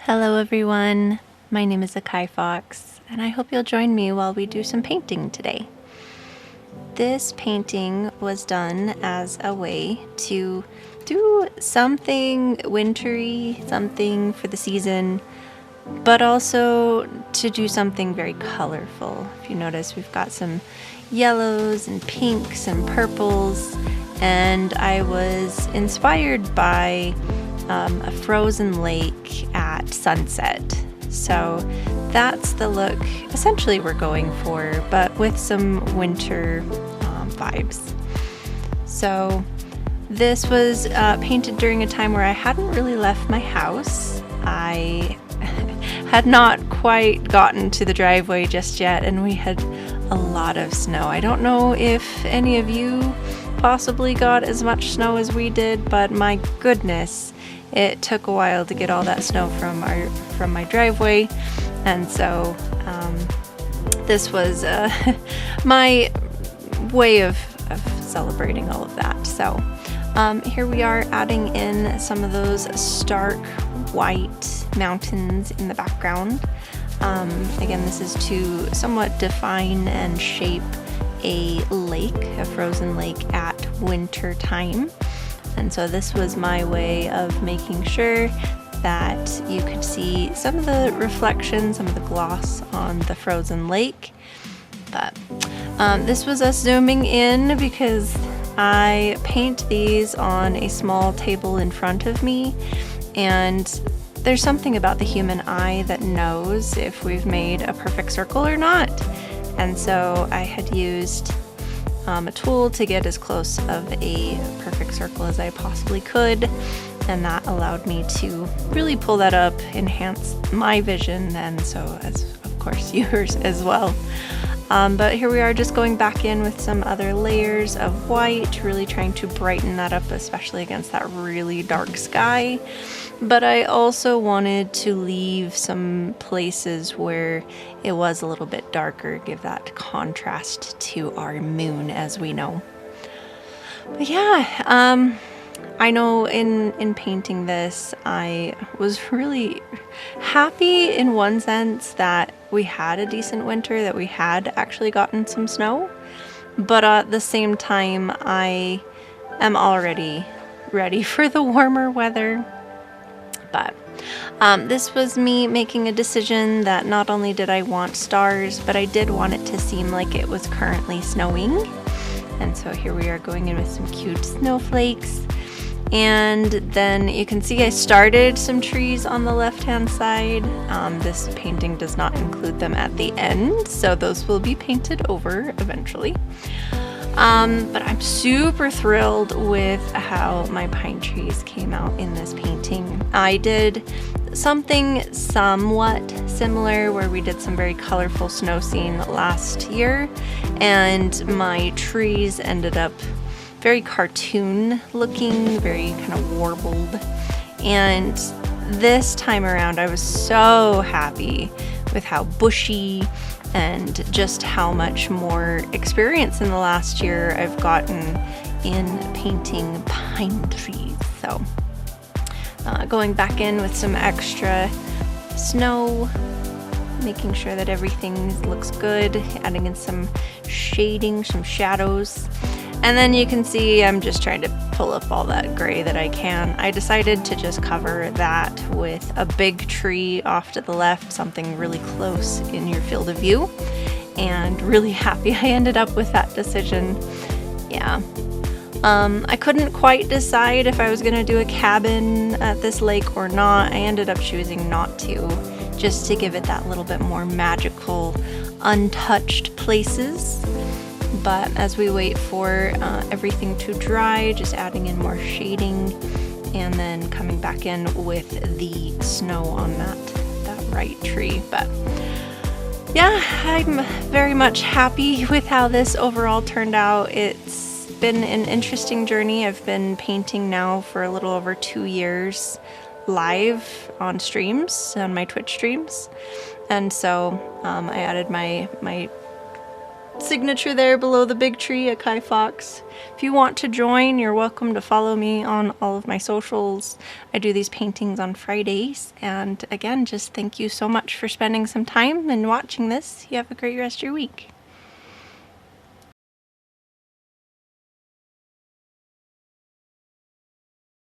Hello everyone, my name is Akai Fox, and I hope you'll join me while we do some painting today. This painting was done as a way to do something wintry, something for the season, but also to do something very colorful. If you notice, we've got some yellows and pinks and purples, and I was inspired by a frozen lake at sunset. So that's the look essentially we're going for, but with some winter vibes. So this was painted during a time where I hadn't really left my house. I had not quite gotten to the driveway just yet, and we had a lot of snow. I don't know if any of you possibly got as much snow as we did, but my goodness, it took a while to get all that snow from my driveway, and so this was my way of celebrating all of that. So here we are adding in some of those stark white mountains in the background. Again, this is to somewhat define and shape a lake, a frozen lake at winter time. And so this was my way of making sure that you could see some of the reflection, some of the gloss on the frozen lake. But this was us zooming in because I paint these on a small table in front of me, and there's something about the human eye that knows if we've made a perfect circle or not. And so I had used a tool to get as close of a perfect circle as I possibly could, and that allowed me to really pull that up, enhance my vision, and so as of course yours as well. But here we are just going back in with some other layers of white, really trying to brighten that up, especially against that really dark sky. But I also wanted to leave some places where it was a little bit darker, give that contrast to our moon, as we know. But yeah, I know in painting this, I was really happy in one sense that we had a decent winter, that we had actually gotten some snow. But at the same time, I am already ready for the warmer weather. But this was me making a decision that not only did I want stars, but I did want it to seem like it was currently snowing. And so here we are going in with some cute snowflakes. And then you can see I started some trees on the left-hand side. This painting does not include them at the end, so those will be painted over eventually. But I'm super thrilled with how my pine trees came out in this painting. I did something somewhat similar where we did some very colorful snow scene last year, and my trees ended up very cartoon looking, very kind of warbled. And this time around I was so happy with how bushy and just how much more experience in the last year I've gotten in painting pine trees. So going back in with some extra snow, making sure that everything looks good, adding in some shading, some shadows. And then you can see I'm just trying to pull up all that gray that I can. I decided to just cover that with a big tree off to the left, something really close in your field of view, and really happy I ended up with that decision. Yeah. I couldn't quite decide if I was gonna do a cabin at this lake or not. I ended up choosing not to, just to give it that little bit more magical, untouched places. But as we wait for everything to dry, just adding in more shading and then coming back in with the snow on that right tree. But yeah, I'm very much happy with how this overall turned out. It's been an interesting journey. I've been painting now for a little over 2 years live on streams, on my Twitch streams. And so I added my signature there below the big tree, a Kai Fox. If you want to join, you're welcome to follow me on all of my socials. I do these paintings on Fridays. And again, just thank you so much for spending some time and watching this. You have a great rest of your week.